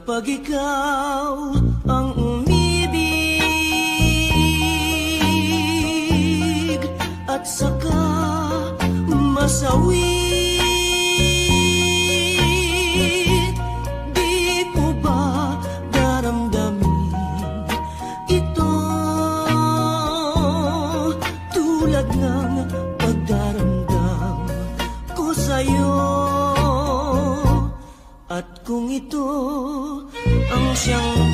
Kapag ikaw ang umibig at saka masawit, di ko ba daramdamin ito tulad ng pagdaramdam ko sa'yo? At kung ito ang siyang